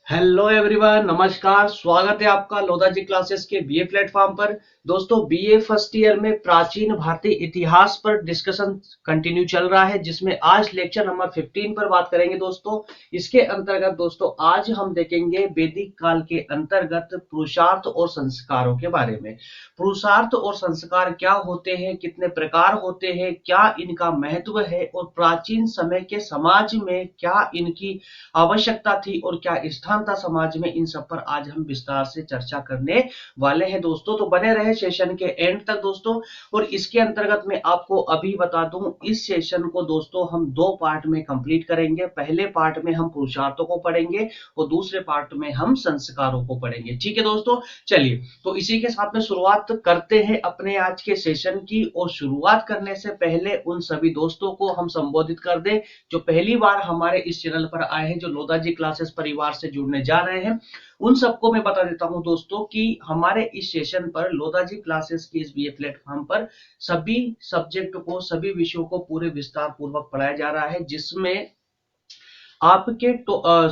Hello everyone, नमस्कार। स्वागत है आपका लोधा जी क्लासेस के बीए प्लेटफॉर्म पर। दोस्तों, बीए फर्स्ट ईयर में प्राचीन भारतीय इतिहास पर डिस्कशन कंटिन्यू चल रहा है, जिसमें आज लेक्चर नंबर 15 पर बात करेंगे। दोस्तों, इसके अंतर्गत दोस्तों आज हम देखेंगे वैदिक काल के अंतर्गत पुरुषार्थ और संस्कारों के बारे में। पुरुषार्थ और संस्कार क्या होते हैं, कितने प्रकार होते हैं, क्या इनका महत्व है और प्राचीन समय के समाज में क्या इनकी आवश्यकता थी और क्या स्थान था समाज में, इन सब पर आज हम विस्तार से चर्चा करने वाले हैं। दोस्तों, तो बने रहे सेशन के एंड तक दोस्तों। और इसके अंतर्गत मैं आपको अभी बता दूं, इस सेशन को दोस्तों हम दो पार्ट में कंप्लीट करेंगे। पहले पार्ट में हम पुरुषार्थों को पढ़ेंगे और दूसरे पार्ट में हम संस्कारों को पढ़ेंगे। ठीक है दोस्तों, चलिए तो इसी के साथ में शुरुआत करते हैं अपने आज के सेशन की। और शुरुआत करने से पहले उन सभी दोस्तों को हम संबोधित कर दें जो पहली बार हमारे इस चैनल पर आए हैं, जो लोधा जी क्लासेस परिवार से जुड़ने जा रहे हैं। उन सबको मैं बता देता हूं दोस्तों कि हमारे इस सेशन पर लोधा जी क्लासेस के इस बीए प्लेटफॉर्म पर सभी सब्जेक्ट को, सभी विषयों को पूरे विस्तार पूर्वक पढ़ाया जा रहा है, जिसमें आपके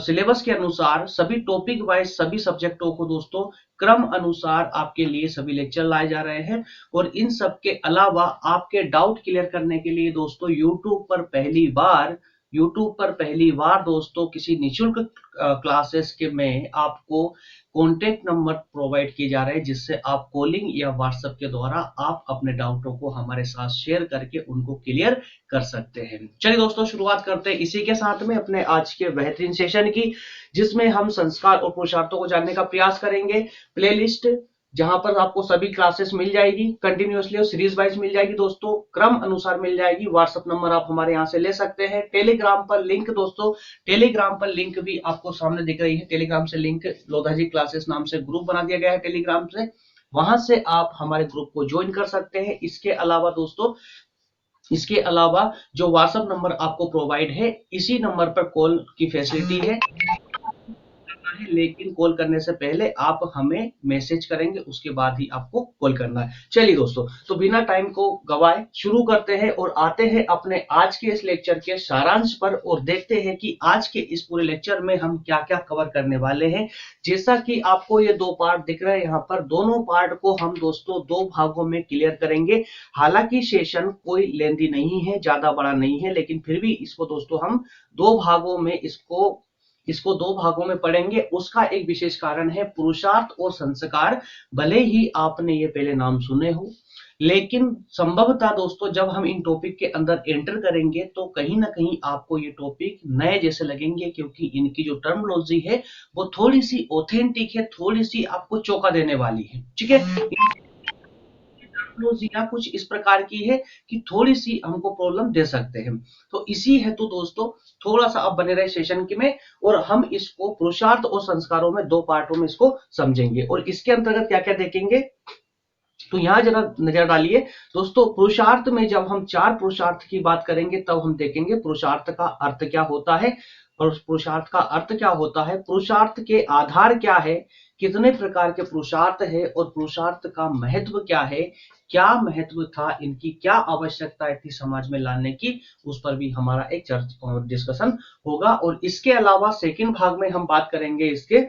सिलेबस के अनुसार सभी टॉपिक वाइज सभी सब्जेक्टों को दोस्तों क्रम अनुसार आपके लिए सभी लेक्चर लाए जा रहे हैं। और इन सब के अलावा आपके डाउट क्लियर करने के लिए दोस्तों यूट्यूब पर पहली बार दोस्तों किसी निःशुल्क क्लासेस के में आपको कॉन्टेक्ट नंबर प्रोवाइड किए जा रहे हैं, जिससे आप कॉलिंग या व्हाट्सएप के द्वारा आप अपने डाउटों को हमारे साथ शेयर करके उनको क्लियर कर सकते हैं। चलिए दोस्तों, शुरुआत करते हैं इसी के साथ में अपने आज के बेहतरीन सेशन की, जिसमें हम संस्कार और पुरुषार्थों को जानने का प्रयास करेंगे। प्लेलिस्ट जहां पर आपको सभी क्लासेस मिल जाएगी, कंटिन्यूअसली और सीरीज वाइज मिल जाएगी दोस्तों, क्रम अनुसार मिल जाएगी। व्हाट्सएप नंबर आप हमारे यहां से ले सकते हैं। टेलीग्राम पर लिंक दोस्तों, टेलीग्राम पर लिंक भी आपको सामने दिख रही है। टेलीग्राम से लिंक, लोधा जी क्लासेस नाम से ग्रुप बना दिया गया है टेलीग्राम से, वहां से आप हमारे ग्रुप को ज्वाइन कर सकते हैं। इसके अलावा जो व्हाट्सएप नंबर आपको प्रोवाइड है, इसी नंबर पर कॉल की फैसिलिटी है, लेकिन कॉल करने से पहले आप हमें मैसेज करेंगे, उसके बाद ही आपको कॉल करना है। चलिए दोस्तों, तो बिना टाइम को गवाए शुरू करते हैं और आते हैं अपने आज के इस लेक्चर के सारांश पर और देखते हैं कि आज के इस पूरे लेक्चर में हम क्या क्या कवर करने वाले हैं। जैसा कि आपको ये दो पार्ट दिख रहे हैं यहाँ पर, दोनों पार्ट को हम दोस्तों दो भागों में क्लियर करेंगे। हालांकि सेशन कोई लेंदी नहीं है, ज्यादा बड़ा नहीं है, लेकिन फिर भी इसको दोस्तों हम दो भागों में इसको दो भागों में पढ़ेंगे। उसका एक विशेष कारण है, पुरुषार्थ और संस्कार भले ही आपने ये पहले नाम सुने हो, लेकिन संभवतः दोस्तों जब हम इन टॉपिक के अंदर एंटर करेंगे तो कहीं ना कहीं आपको ये टॉपिक नए जैसे लगेंगे, क्योंकि इनकी जो टर्मिनोलॉजी है वो थोड़ी सी ऑथेंटिक है, थोड़ी सी आपको चौंका देने वाली है। ठीक है, टेक्नोलॉजी कुछ इस प्रकार की है कि थोड़ी सी हमको प्रॉब्लम दे सकते हैं। तो इसी हेतु दोस्तों थोड़ा सा आप बने रहे सेशन के में, और हम इसको पुरुषार्थ और संस्कारों में दो पार्टों में इसको समझेंगे। और इसके अंतर्गत क्या क्या देखेंगे, तो यहां जरा नजर डालिए दोस्तों। पुरुषार्थ में जब हम चार पुरुषार्थ की बात करेंगे तब हम देखेंगे पुरुषार्थ का अर्थ क्या होता है, और पुरुषार्थ का अर्थ क्या होता है, पुरुषार्थ के आधार क्या है, कितने प्रकार के पुरुषार्थ है, और पुरुषार्थ का महत्व क्या है, क्या महत्व था, इनकी क्या आवश्यकता थी समाज में लाने की, उस पर भी हमारा एक डिस्कशन होगा। और इसके अलावा सेकंड भाग में हम बात करेंगे इसके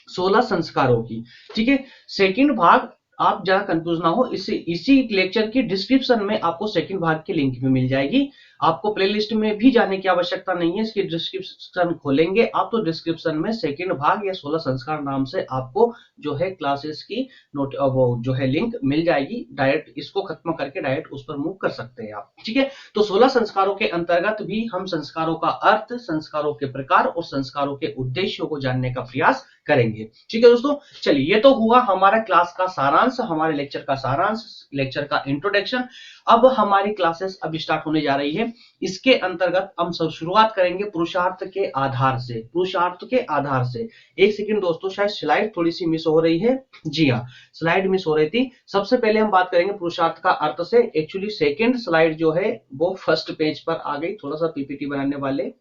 16 संस्कारों की। ठीक है, सेकंड भाग, आप जहां कंफ्यूज ना हो, इसी लेक्चर की डिस्क्रिप्शन में आपको सेकंड भाग की लिंक भी मिल जाएगी। आपको प्लेलिस्ट में भी जाने की आवश्यकता नहीं है, इसकी डिस्क्रिप्शन खोलेंगे आप तो डिस्क्रिप्शन में सेकंड भाग या 16 संस्कार नाम से आपको जो है क्लासेस की नोट वो जो है लिंक मिल जाएगी। डायरेक्ट इसको खत्म करके डायरेक्ट उस पर मूव कर सकते हैं आप। ठीक है, तो 16 संस्कारों के अंतर्गत भी हम संस्कारों का अर्थ, संस्कारों के प्रकार और संस्कारों के उद्देश्यों को जानने का प्रयास करेंगे। ठीक है दोस्तों, चलिए ये तो हुआ हमारा क्लास का सारांश, हमारे लेक्चर का सारांश, लेक्चर का इंट्रोडक्शन। अब हमारी क्लासेस अब स्टार्ट होने जा रही है। इसके अंतर्गत हम सब शुरुआत करेंगे पुरुषार्थ के आधार से। पुरुषार्थ के आधार से, एक सेकंड दोस्तों, शायद स्लाइड थोड़ी सी मिस हो रही है। जी हाँ, स्लाइड मिस हो रही थी। सबसे पहले हम बात करेंगे पुरुषार्थ का अर्थ से। एक्चुअली सेकंड स्लाइड जो है वो फर्स्ट पेज पर आ गई, थोड़ा सा पीपीटी बनाने वाले,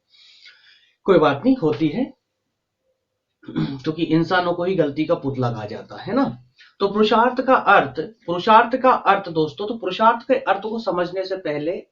कोई बात नहीं, होती है, क्योंकि इंसानों को ही गलती का पुतला कहा जाता है ना। तो पुरुषार्थ का अर्थ दोस्तों, तो पुरुषार्थ के अर्थ को समझने से पहले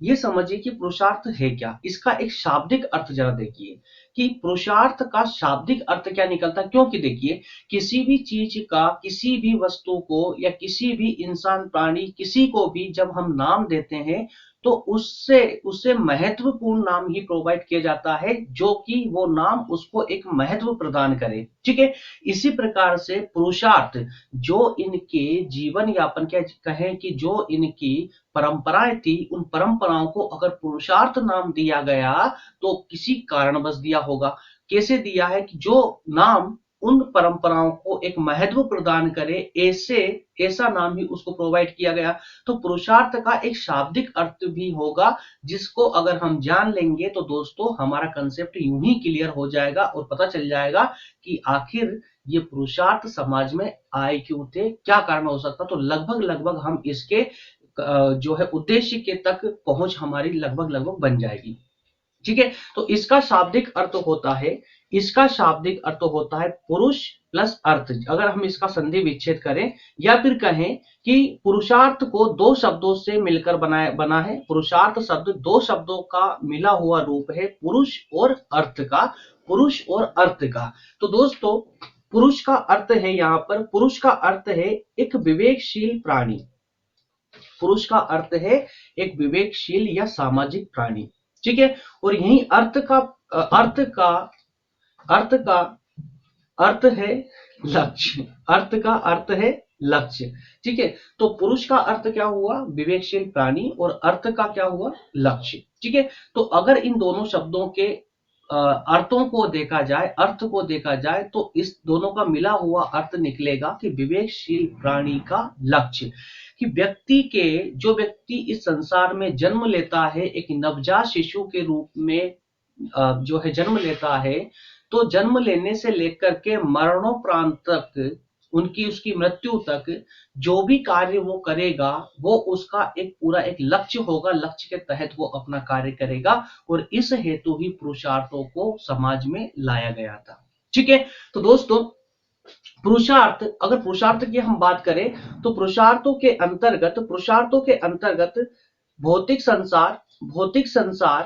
ये समझिए कि पुरुषार्थ है क्या, इसका एक शाब्दिक अर्थ जरा देखिए कि पुरुषार्थ का शाब्दिक अर्थ क्या निकलता है। क्योंकि देखिए किसी भी चीज का, किसी भी वस्तु को या किसी भी इंसान प्राणी किसी को भी जब हम नाम देते हैं तो उससे उससे महत्वपूर्ण नाम ही प्रोवाइड किया जाता है जो कि वो नाम उसको एक महत्व प्रदान करे। ठीक है, इसी प्रकार से पुरुषार्थ जो इनके जीवन यापन क्या कहें कि जो इनकी परंपराएं थी, उन परंपराओं को अगर पुरुषार्थ नाम दिया गया तो किसी कारणवश दिया होगा। कैसे दिया है कि जो नाम उन परंपराओं को एक महत्व प्रदान करे, ऐसे ऐसा नाम ही उसको प्रोवाइड किया गया। तो पुरुषार्थ का एक शाब्दिक अर्थ भी होगा जिसको अगर हम जान लेंगे तो दोस्तों हमारा कंसेप्ट यूं ही क्लियर हो जाएगा और पता चल जाएगा कि आखिर ये पुरुषार्थ समाज में आए क्यों थे, क्या कारण हो सकता। तो लगभग लगभग हम इसके जो है उद्देश्य के तक पहुंच हमारी लगभग लगभग बन जाएगी। ठीक है, तो इसका शाब्दिक अर्थ होता है, इसका शाब्दिक अर्थ होता है पुरुष प्लस अर्थ। अगर हम इसका संधि विच्छेद करें या फिर कहें कि पुरुषार्थ को दो शब्दों से मिलकर बना है, पुरुषार्थ शब्द दो शब्दों का मिला हुआ रूप है, पुरुष और अर्थ का, पुरुष और अर्थ का। तो दोस्तों पुरुष का अर्थ है, यहां पर पुरुष का अर्थ है एक विवेकशील प्राणी। पुरुष का अर्थ है एक विवेकशील या सामाजिक प्राणी। ठीक है, और यही अर्थ का अर्थ है लक्ष्य, अर्थ का अर्थ है लक्ष्य। ठीक है, तो पुरुष का अर्थ क्या हुआ, विवेकशील प्राणी, और अर्थ का क्या हुआ, लक्ष्य। ठीक है, तो अगर इन दोनों शब्दों के अर्थों को देखा जाए, अर्थ को देखा जाए तो इस दोनों का मिला हुआ अर्थ निकलेगा कि विवेकशील प्राणी का लक्ष्य। कि जो व्यक्ति इस संसार में जन्म लेता है एक नवजात शिशु के रूप में जो है जन्म लेता है, तो जन्म लेने से लेकर के मरणोपरांत तक, उसकी मृत्यु तक जो भी कार्य वो करेगा वो उसका एक पूरा एक लक्ष्य होगा, लक्ष्य के तहत वो अपना कार्य करेगा, और इस हेतु ही पुरुषार्थों को समाज में लाया गया था। ठीक है, तो दोस्तों अगर पुरुषार्थ की हम बात करें तो पुरुषार्थों के अंतर्गत भौतिक संसार,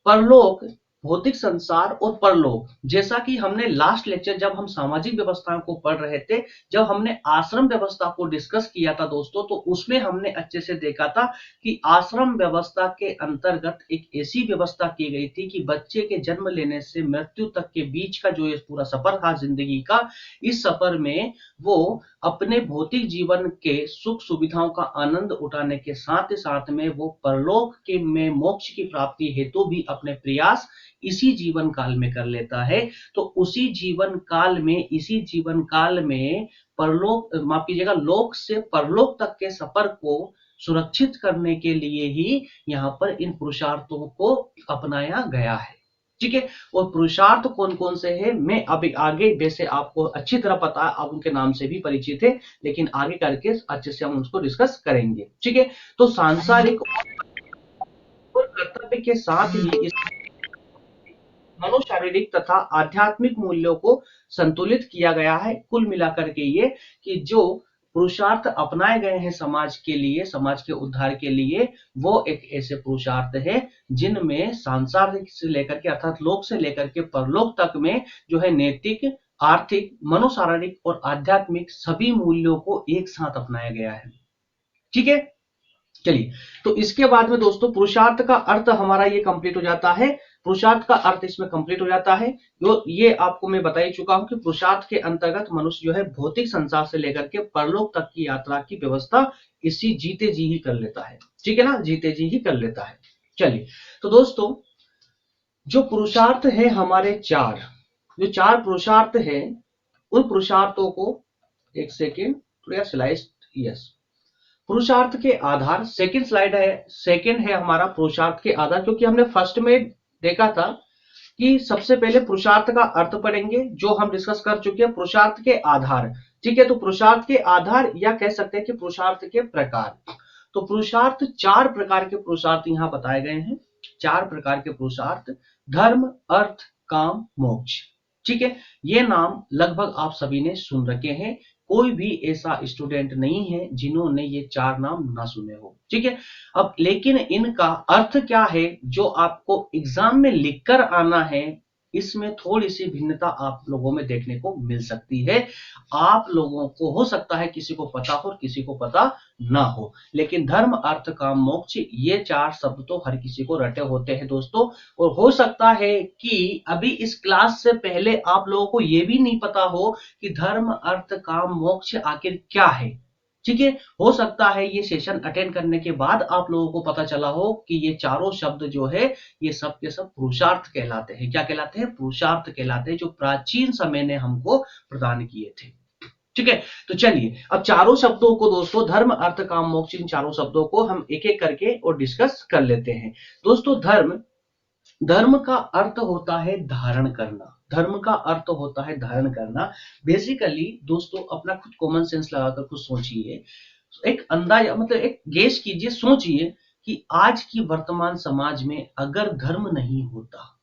परलोक, भौतिक संसार और परलोक। जैसा कि हमने लास्ट लेक्चर जब हम सामाजिक व्यवस्थाओं को पढ़ रहे थे, जब हमने आश्रम व्यवस्था को डिस्कस किया था दोस्तों, तो उसमें हमने अच्छे से देखा था कि आश्रम व्यवस्था के अंतर्गत एक ऐसी व्यवस्था की गई थी कि बच्चे के जन्म लेने से मृत्यु तक के बीच का जो ये पूरा सफर था जिंदगी का, इस सफर में वो अपने भौतिक जीवन के सुख सुविधाओं का आनंद उठाने के साथ में वो परलोक के में मोक्ष की प्राप्ति हेतु भी अपने प्रयास इसी जीवन काल में कर लेता है। तो इसी जीवन काल में परलोक, माफ कीजिएगा, लोक से परलोक तक के सफर को सुरक्षित करने के लिए ही यहाँ पर इन पुरुषार्थों को अपनाया गया है। ठीक है, और पुरुषार्थ कौन कौन से हैं मैं अभी आगे, वैसे आपको अच्छी तरह पता है, आप उनके नाम से भी परिचित है, लेकिन आगे करके अच्छे से हम उसको डिस्कस करेंगे। ठीक है, तो सांसारिक और कर्तव्य के साथ ही इस मनोशारीरिक तथा आध्यात्मिक मूल्यों को संतुलित किया गया है। कुल मिलाकर के ये कि जो पुरुषार्थ अपनाए गए हैं समाज के लिए, समाज के उद्धार के लिए, वो एक ऐसे पुरुषार्थ है जिनमें सांसारिक से लेकर के अर्थात लोक से लेकर के परलोक तक में जो है नैतिक, आर्थिक, मनोशारीरिक और आध्यात्मिक सभी मूल्यों को एक साथ अपनाया गया है। ठीक है, चलिए, तो इसके बाद में दोस्तों पुरुषार्थ का अर्थ हमारा ये कंप्लीट हो जाता है। पुरुषार्थ का अर्थ इसमें कंप्लीट हो जाता है। ये आपको मैं बता ही चुका हूं कि पुरुषार्थ के अंतर्गत मनुष्य जो है भौतिक संसार से लेकर के परलोक तक की यात्रा की व्यवस्था इसी जीते जी ही कर लेता है। ठीक है ना, जीते जी ही कर लेता है। चलिए, तो दोस्तों जो पुरुषार्थ है हमारे जो चार पुरुषार्थ है, उन पुरुषार्थों को एक सेकेंड थोड़ा स्लाइड, यस, पुरुषार्थ के आधार, सेकंड है हमारा पुरुषार्थ के आधार, क्योंकि हमने फर्स्ट में देखा था कि सबसे पहले पुरुषार्थ का अर्थ पढ़ेंगे जो हम डिस्कस कर चुके हैं, पुरुषार्थ के आधार। ठीक है, तो पुरुषार्थ के आधार या कह सकते हैं कि पुरुषार्थ के प्रकार। तो पुरुषार्थ, चार प्रकार के पुरुषार्थ यहां बताए गए हैं, चार प्रकार के पुरुषार्थ, धर्म, अर्थ, काम, मोक्ष। ठीक है, ये नाम लगभग आप सभी ने सुन रखे हैं। कोई भी ऐसा स्टूडेंट नहीं है जिन्होंने ये 4 नाम ना सुने हो, ठीक है। अब लेकिन इनका अर्थ क्या है जो आपको एग्जाम में लिखकर आना है, इसमें थोड़ी सी भिन्नता आप लोगों में देखने को मिल सकती है। आप लोगों को हो सकता है किसी को पता हो और किसी को पता ना हो, लेकिन धर्म अर्थ काम मोक्ष ये 4 शब्द तो हर किसी को रटे होते हैं दोस्तों। और हो सकता है कि अभी इस क्लास से पहले आप लोगों को ये भी नहीं पता हो कि धर्म अर्थ काम मोक्ष आखिर क्या है, ठीक है। हो सकता है ये सेशन अटेंड करने के बाद आप लोगों को पता चला हो कि ये चारों शब्द जो है ये सब के सब पुरुषार्थ कहलाते हैं। क्या कहलाते हैं? पुरुषार्थ कहलाते हैं, जो प्राचीन समय ने हमको प्रदान किए थे, ठीक है। तो चलिए अब चारों शब्दों को दोस्तों, धर्म अर्थ काम मोक्ष, इन चारों शब्दों को हम एक एक करके और डिस्कस कर लेते हैं। दोस्तों धर्म का अर्थ होता है धारण करना। धर्म का अर्थ होता है धारण करना। बेसिकली दोस्तों अपना खुद कॉमन सेंस लगाकर कुछ सोचिए, एक अंदाजा मतलब एक गेस कीजिए, सोचिए कि आज की वर्तमान समाज में अगर धर्म नहीं होता,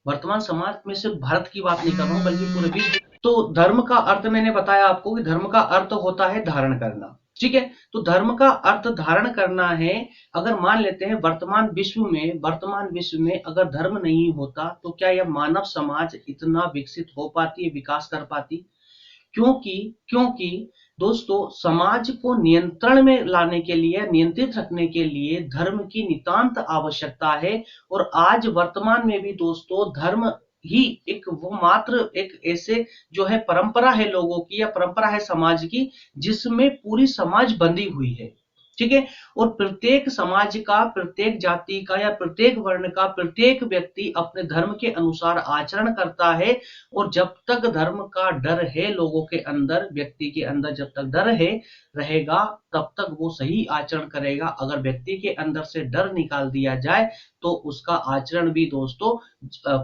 वर्तमान समाज में सिर्फ भारत की बात नहीं कर रहा हूं बल्कि पूरे विश्व, तो धर्म का अर्थ मैंने बताया आपको कि धर्म का अर्थ होता है धारण करना, ठीक है। तो धर्म का अर्थ धारण करना है। अगर मान लेते हैं वर्तमान विश्व में अगर धर्म नहीं होता तो क्या यह मानव समाज इतना विकसित हो पाती, विकास कर पाती? क्योंकि दोस्तों समाज को नियंत्रण में लाने के लिए, नियंत्रित रखने के लिए धर्म की नितांत आवश्यकता है। और आज वर्तमान में भी दोस्तों धर्म ही एक वो मात्र एक ऐसे जो है परंपरा है लोगों की, या परंपरा है समाज की, जिसमें पूरी समाज बंधी हुई है, ठीक है। और प्रत्येक समाज का, प्रत्येक जाति का या प्रत्येक वर्ण का प्रत्येक व्यक्ति अपने धर्म के अनुसार आचरण करता है। और जब तक धर्म का डर है लोगों के अंदर, व्यक्ति के अंदर जब तक डर है रहेगा तब तक वो सही आचरण करेगा। अगर व्यक्ति के अंदर से डर निकाल दिया जाए तो उसका आचरण भी दोस्तों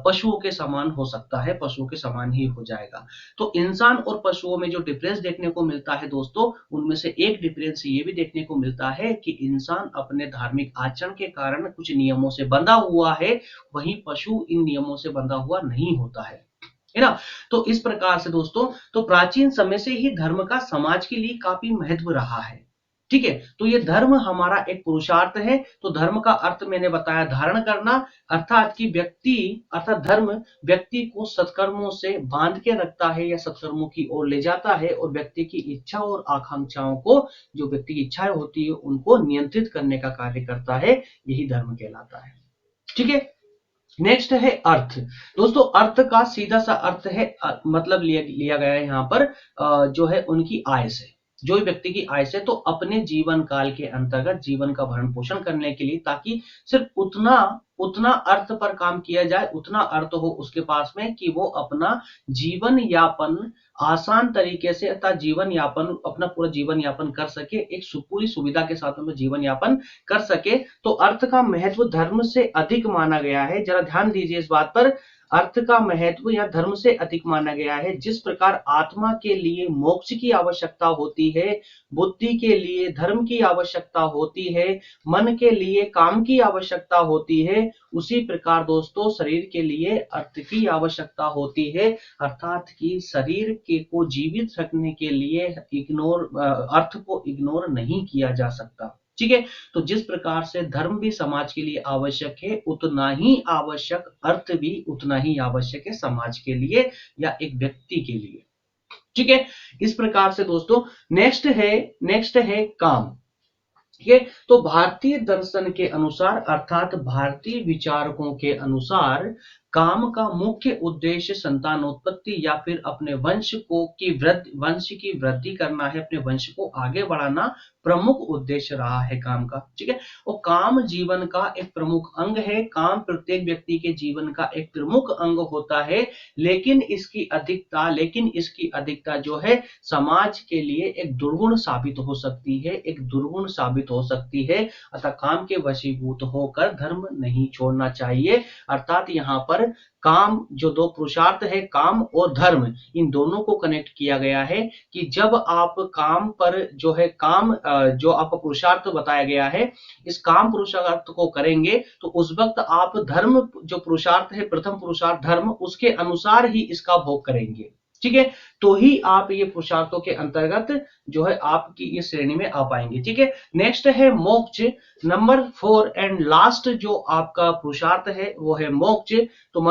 पशुओं के समान हो सकता है, पशुओं के समान ही हो जाएगा। तो इंसान और पशुओं में जो डिफरेंस देखने को मिलता है दोस्तों, उनमें से एक डिफरेंस ये भी देखने को मिलता है कि इंसान अपने धार्मिक आचरण के कारण कुछ नियमों से बंधा हुआ है, वहीं पशु इन नियमों से बंधा हुआ नहीं होता है ना। तो इस प्रकार से दोस्तों, तो प्राचीन समय से ही धर्म का समाज के लिए काफी महत्व रहा है, ठीक है। तो ये धर्म हमारा एक पुरुषार्थ है। तो धर्म का अर्थ मैंने बताया धारण करना, अर्थात कि व्यक्ति, अर्थात धर्म व्यक्ति को सत्कर्मों से बांध के रखता है या सत्कर्मों की ओर ले जाता है, और व्यक्ति की इच्छा और आकांक्षाओं को, जो व्यक्ति की इच्छाएं होती है उनको नियंत्रित करने का कार्य करता है, यही धर्म कहलाता है, ठीक है। नेक्स्ट है अर्थ। दोस्तों अर्थ का सीधा सा अर्थ है मतलब लिया गया है यहाँ पर जो है उनकी आय से, जो व्यक्ति की आय से, तो अपने जीवन काल के अंतर्गत जीवन का भरण पोषण करने के लिए, ताकि सिर्फ उतना अर्थ पर काम किया जाए, उतना अर्थ हो उसके पास में कि वो अपना जीवन यापन आसान तरीके से, अर्थात जीवन यापन, अपना पूरा जीवन यापन कर सके, एक पूरी सुविधा के साथ में जीवन यापन कर सके। तो अर्थ का महत्व धर्म से अधिक माना गया है। जरा ध्यान दीजिए इस बात पर, अर्थ का महत्व या धर्म से अधिक माना गया है। जिस प्रकार आत्मा के लिए मोक्ष की आवश्यकता होती है, बुद्धि के लिए धर्म की आवश्यकता होती है, मन के लिए काम की आवश्यकता होती है, उसी प्रकार दोस्तों शरीर के लिए अर्थ की आवश्यकता होती है। अर्थात कि शरीर के को जीवित रखने के लिए अर्थ को इग्नोर नहीं किया जा सकता, ठीक है। तो जिस प्रकार से धर्म भी समाज के लिए आवश्यक है, उतना ही आवश्यक अर्थ भी उतना ही आवश्यक है समाज के लिए या एक व्यक्ति के लिए, ठीक है। इस प्रकार से दोस्तों नेक्स्ट है काम, ठीक है। तो भारतीय दर्शन के अनुसार, अर्थात भारतीय विचारकों के अनुसार, काम का मुख्य उद्देश्य संतानोत्पत्ति या फिर अपने वंश की वृद्धि करना है, अपने वंश को आगे बढ़ाना प्रमुख उद्देश्य रहा है काम का, ठीक है। और काम जीवन का एक प्रमुख अंग है। काम प्रत्येक व्यक्ति के जीवन का एक प्रमुख अंग होता है, लेकिन इसकी अधिकता जो है समाज के लिए एक दुर्गुण साबित हो सकती है, अतः काम के वशीभूत होकर धर्म नहीं छोड़ना चाहिए। अर्थात यहाँ पर काम, जो दो पुरुषार्थ है काम और धर्म, इन दोनों को कनेक्ट किया गया है कि जब आप काम पर जो है काम जो आपका पुरुषार्थ बताया गया है, इस काम पुरुषार्थ को करेंगे तो उस वक्त आप धर्म, जो पुरुषार्थ है प्रथम पुरुषार्थ धर्म, उसके अनुसार ही इसका भोग करेंगे, ठीक है, तो ही आप ये पुरुषार्थों के अंतर्गत जो है आपकी इस श्रेणी में आ पाएंगे। ठीक है, नेक्स्ट है मोक्ष। नंबर 4 एंड लास्ट जो आपका पुरुषार्थ है वो है मोक्ष। तो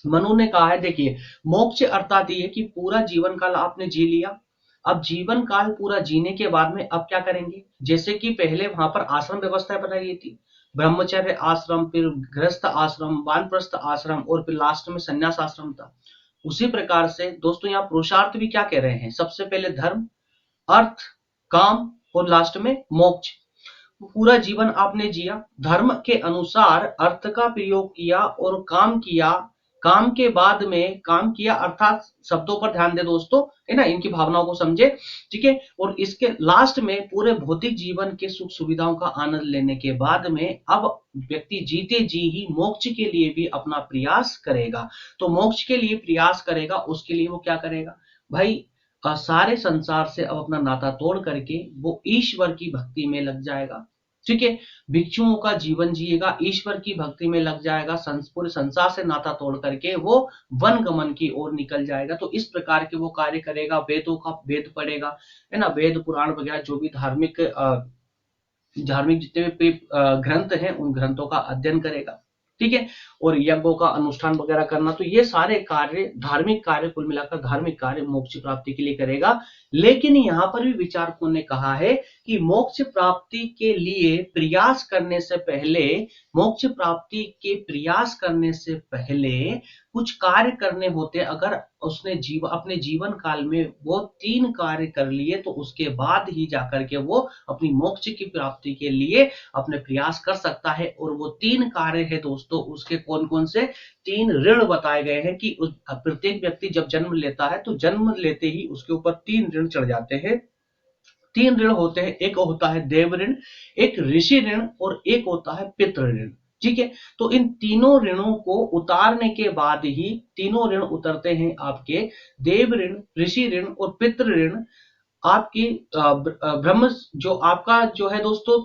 मनु ने कहा है, देखिए मोक्ष अर्थात ये कि पूरा जीवन काल आपने जी लिया, अब जीवन काल पूरा जीने के बाद में अब क्या करेंगे, जैसे कि पहले वहां पर आश्रम व्यवस्था बनाई गई थी, ब्रह्मचर्य आश्रम, फिर गृहस्थ आश्रम, वानप्रस्थ आश्रम और फिर लास्ट में संन्यास आश्रम था। उसी प्रकार से दोस्तों यहाँ पुरुषार्थ भी क्या कह रहे हैं, सबसे पहले धर्म, अर्थ, काम और लास्ट में मोक्ष। पूरा जीवन आपने जिया, धर्म के अनुसार अर्थ का प्रयोग किया और काम किया, काम के बाद में काम किया अर्थात शब्दों पर ध्यान दे दोस्तों, है ना, इनकी भावनाओं को समझे। ठीक है, और इसके लास्ट में पूरे भौतिक जीवन के सुख सुविधाओं का आनंद लेने के बाद में अब व्यक्ति जीते जी ही मोक्ष के लिए भी अपना प्रयास करेगा। तो मोक्ष के लिए प्रयास करेगा, उसके लिए वो क्या करेगा भाई, सारे संसार से अब अपना नाता तोड़ करके वो ईश्वर की भक्ति में लग जाएगा। ठीक है, भिक्षुओं का जीवन जिएगा, ईश्वर की भक्ति में लग जाएगा, पूरे संसार से नाता तोड़ करके वो वन गमन की ओर निकल जाएगा। तो इस प्रकार के वो कार्य करेगा, वेदों का वेद पढ़ेगा, है ना, वेद पुराण वगैरह जो भी धार्मिक जितने भी ग्रंथ हैं उन ग्रंथों का अध्ययन करेगा। ठीक है, और यज्ञों का अनुष्ठान वगैरह करना, तो ये सारे कार्य धार्मिक कार्य, कुल मिलाकर धार्मिक कार्य मोक्ष प्राप्ति के लिए करेगा। लेकिन यहाँ पर भी विचारकों ने कहा है कि मोक्ष प्राप्ति के लिए प्रयास करने से पहले, मोक्ष प्राप्ति के प्रयास करने से पहले कुछ कार्य करने होते। अगर उसने अपने जीवन काल में वो 3 कार्य कर लिए तो उसके बाद ही जाकर के वो अपनी मोक्ष की प्राप्ति के लिए अपने प्रयास कर सकता है। और वो 3 कार्य है दोस्तों, उसके कौन कौन से 3 ऋण बताए गए हैं कि प्रत्येक व्यक्ति जब जन्म लेता है तो जन्म लेते ही उसके ऊपर 3 ऋण चढ़ जाते हैं। 3 ऋण होते हैं, एक होता है देव ऋण, एक ऋषि ऋण और एक होता है पितृ ऋण। ठीक है, तो इन तीनों ऋणों को उतारने के बाद ही, तीनों ऋण उतरते हैं आपके, देव ऋण, ऋषि ऋण और पितृ ऋण। आपकी ब्रह्म जो आपका जो है दोस्तों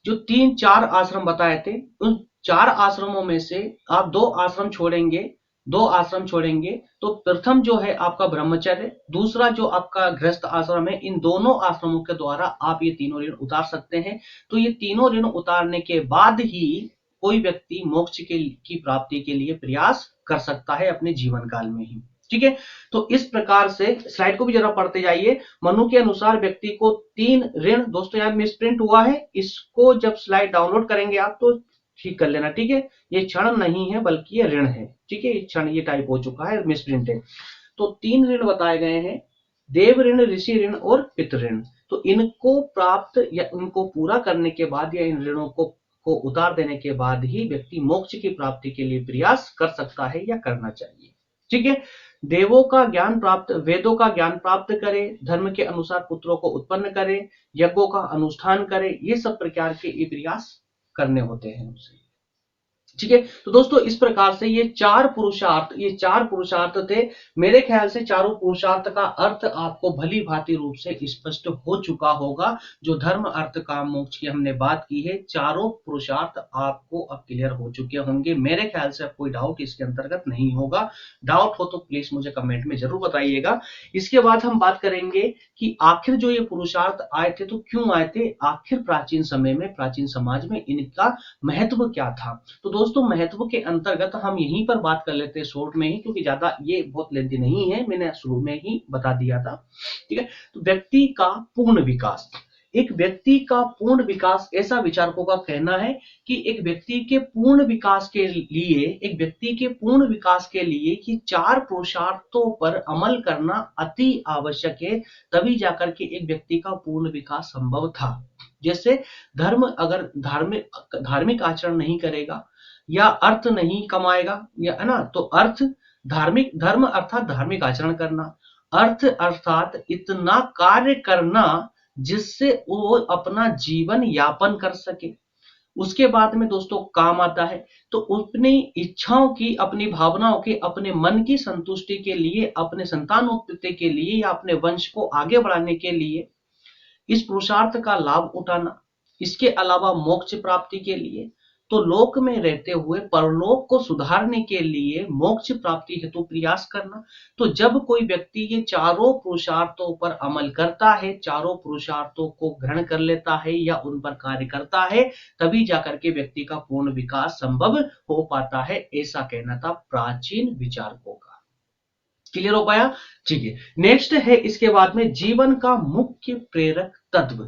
जो 3-4 आश्रम बताए थे, उन 4 आश्रमों में से आप 2 आश्रम छोड़ेंगे, 2 आश्रम छोड़ेंगे। तो प्रथम जो है आपका ब्रह्मचर्य, दूसरा जो आपका गृहस्थ आश्रम है, इन दोनों आश्रमों के द्वारा आप ये तीनों ऋण उतार सकते हैं। तो ये तीनों ऋण उतारने के बाद ही कोई व्यक्ति मोक्ष की प्राप्ति के लिए प्रयास कर सकता है अपने जीवन काल में ही। ठीक है, तो इस प्रकार से स्लाइड को भी जरा पढ़ते जाइए। मनु के अनुसार व्यक्ति को 3 ऋण, दोस्तों यहाँ मिसप्रिंट हुआ है, इसको जब स्लाइड डाउनलोड करेंगे आप तो ठीक कर लेना। ठीक है, ये क्षण नहीं है बल्कि ये ऋण है। ठीक है, क्षण ये टाइप हो चुका है, मिसप्रिंट है। तो 3 ऋण बताए गए हैं, देव ऋण, ऋषि ऋण और पितृ ऋण। तो इनको प्राप्त या इनको पूरा करने के बाद या इन ऋणों को उतार देने के बाद ही व्यक्ति मोक्ष की प्राप्ति के लिए प्रयास कर सकता है या करना चाहिए। ठीक है, देवों का ज्ञान प्राप्त, वेदों का ज्ञान प्राप्त करे, धर्म के अनुसार पुत्रों को उत्पन्न करे, यज्ञों का अनुष्ठान करे, ये सब प्रकार के प्रयास करने होते हैं उसे। ठीक है, तो दोस्तों इस प्रकार से ये 4 पुरुषार्थ थे। मेरे ख्याल से चारों पुरुषार्थ का अर्थ आपको भली भांति रूप से स्पष्ट हो चुका होगा। जो धर्म, अर्थ, काम, मोक्ष की हमने बात की है, चारों पुरुषार्थ आपको अब क्लियर हो चुके होंगे। मेरे ख्याल से अब कोई डाउट इसके अंतर्गत नहीं होगा। डाउट हो तो प्लीज मुझे कमेंट में जरूर बताइएगा। इसके बाद हम बात करेंगे कि आखिर जो ये पुरुषार्थ आए थे तो क्यों आए थे, आखिर प्राचीन समय में, प्राचीन समाज में इनका महत्व क्या था। तो दोस्तों महत्व के अंतर्गत हम यहीं पर बात कर लेते हैं शॉर्ट में ही, क्योंकि ज्यादा ये बहुत लेंथी नहीं है, मैंने शुरू में ही बता दिया था। ठीक है, तो व्यक्ति का पूर्ण विकास, एक व्यक्ति का पूर्ण विकास, ऐसा विचारकों का कहना है कि एक व्यक्ति के पूर्ण विकास के लिए, एक व्यक्ति के पूर्ण विकास के लिए कि 4 पुरुषार्थों पर अमल करना अति आवश्यक है, तभी जाकर के एक व्यक्ति का पूर्ण विकास संभव था। जैसे धर्म, अगर धार्मिक आचरण नहीं करेगा या अर्थ नहीं कमाएगा, या है ना, तो अर्थ, धर्म अर्थात धार्मिक आचरण करना, अर्थ अर्थात इतना कार्य करना जिससे वो अपना जीवन यापन कर सके। उसके बाद में दोस्तों काम आता है, तो अपनी इच्छाओं की, अपनी भावनाओं के, अपने मन की संतुष्टि के लिए, अपने संतानोत्पत्ति के लिए या अपने वंश को आगे बढ़ाने के लिए इस पुरुषार्थ का लाभ उठाना। इसके अलावा मोक्ष प्राप्ति के लिए, तो लोक में रहते हुए परलोक को सुधारने के लिए मोक्ष प्राप्ति हेतु प्रयास करना। तो जब कोई व्यक्ति ये चारों पुरुषार्थों पर अमल करता है, चारों पुरुषार्थों को ग्रहण कर लेता है या उन पर कार्य करता है, तभी जाकर के व्यक्ति का पूर्ण विकास संभव हो पाता है, ऐसा कहना था प्राचीन विचारकों का। क्लियर हो पाया? ठीक है। नेक्स्ट है इसके बाद में जीवन का मुख्य प्रेरक तत्व।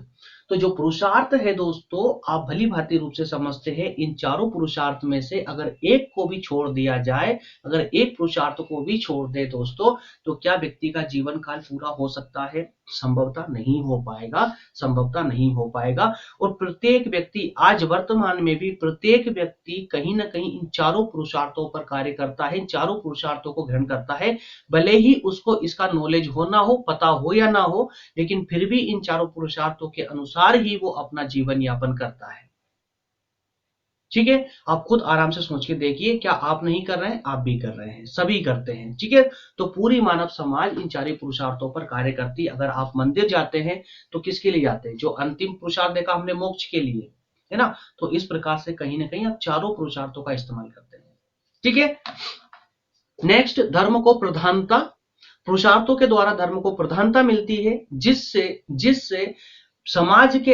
तो जो पुरुषार्थ है दोस्तों, आप भली भांति रूप से समझते हैं, इन चारों पुरुषार्थ में से अगर एक को भी छोड़ दिया जाए, अगर एक पुरुषार्थ को भी छोड़ दे दोस्तों, तो क्या व्यक्ति का जीवन काल पूरा हो सकता है? संभवतः नहीं हो पाएगा, संभवतः नहीं हो पाएगा। और प्रत्येक व्यक्ति आज वर्तमान में भी प्रत्येक व्यक्ति कहीं ना कहीं इन चारों पुरुषार्थों पर कार्य करता है, इन चारों पुरुषार्थों को ग्रहण करता है, भले ही उसको इसका नॉलेज हो ना हो, पता हो या ना हो, लेकिन फिर भी इन चारों पुरुषार्थों के अनुसार ही वो अपना जीवन यापन करता है। ठीक है, आप खुद आराम से सोच के देखिए, क्या आप नहीं कर रहे हैं? आप भी कर रहे हैं, सभी करते हैं। ठीक है, तो पूरी मानव समाज इन चारों पुरुषार्थों पर कार्य करती है। अगर आप मंदिर जाते हैं तो किसके लिए जाते हैं? जो अंतिम पुरुषार्थ देखा हमने, मोक्ष के लिए, है ना? तो इस प्रकार से कहीं ना कहीं आप चारों पुरुषार्थों का इस्तेमाल करते हैं। ठीक है, नेक्स्ट, धर्म को प्रधानता। पुरुषार्थों के द्वारा धर्म को प्रधानता मिलती है, जिससे जिससे समाज के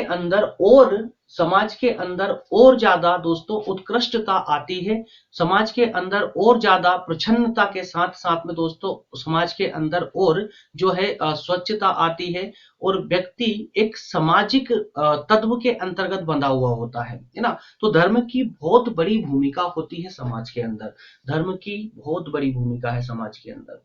अंदर और ज्यादा दोस्तों उत्कृष्टता आती है, समाज के अंदर और ज्यादा प्रसन्नता के साथ साथ में दोस्तों समाज के अंदर और जो है स्वच्छता आती है, और व्यक्ति एक सामाजिक तत्व के अंतर्गत बंधा हुआ होता है ना? तो धर्म की बहुत बड़ी भूमिका होती है समाज के अंदर, धर्म की बहुत बड़ी भूमिका है समाज के अंदर।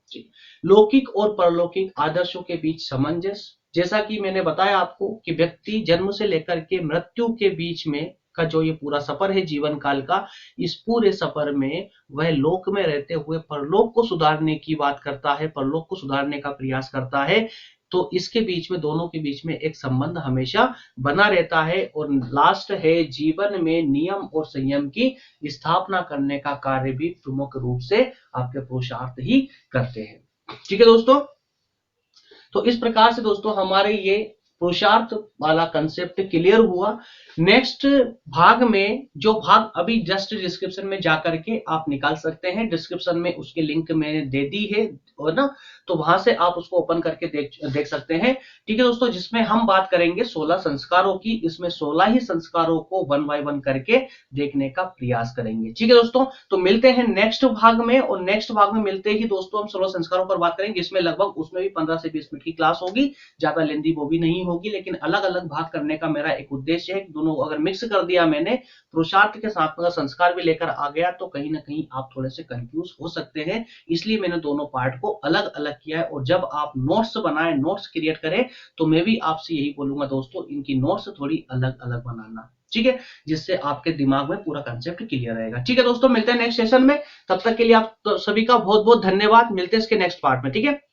लौकिक और परलौकिक आदर्शों के बीच सामंजस्य, जैसा कि मैंने बताया आपको कि व्यक्ति जन्म से लेकर के मृत्यु के बीच में का जो ये पूरा सफर है जीवन काल का, इस पूरे सफर में वह लोक में रहते हुए परलोक को सुधारने की बात करता है, परलोक को सुधारने का प्रयास करता है। तो इसके बीच में, दोनों के बीच में एक संबंध हमेशा बना रहता है। और लास्ट है, जीवन में नियम और संयम की स्थापना करने का कार्य भी प्रमुख रूप से आपके पुरुषार्थ ही करते हैं। ठीक है दोस्तों, तो इस प्रकार से दोस्तों हमारे ये पुरुषार्थ वाला कंसेप्ट क्लियर हुआ। नेक्स्ट भाग में, जो भाग अभी जस्ट डिस्क्रिप्शन में जाकर के आप निकाल सकते हैं, डिस्क्रिप्शन में उसकी लिंक मैंने दे दी है, और ना, तो वहां से आप उसको ओपन करके देख सकते हैं। ठीक है दोस्तों, जिसमें हम बात करेंगे 16 संस्कारों की, इसमें 16 ही संस्कारों को 1 बाय 1 करके देखने का प्रयास करेंगे। ठीक है दोस्तों, तो मिलते हैं नेक्स्ट भाग में, और नेक्स्ट भाग में मिलते ही दोस्तों हम 16 संस्कारों पर बात करेंगे, जिसमें लगभग उसमें भी 15 से 20 मिनट की क्लास होगी, ज्यादा लेंदी वो भी नहीं होगी, लेकिन अलग अलग भाग करने का मेरा एक उद्देश्य है कि दोनों अगर मिक्स कर दिया मैंने, पुरुषार्थ के साथ में संस्कार भी लेकर आ गया, तो कहीं ना कहीं आप थोड़े से कंफ्यूज हो सकते हैं, इसलिए मैंने दोनों पार्ट को अलग अलग किया है। और जब आप नोट्स बनाएं, नोट्स क्रिएट करें, तो मैं भी आपसे यही बोलूंगा दोस्तों, इनकी नोट्स थोड़ी अलग अलग बनाना, ठीक है, जिससे आपके दिमाग में पूरा कंसेप्ट क्लियर रहेगा। ठीक है दोस्तों, मिलते हैं नेक्स्ट सेशन में, तब तक के लिए आप सभी का बहुत बहुत धन्यवाद। मिलते हैं इसके नेक्स्ट पार्ट में। ठीक है।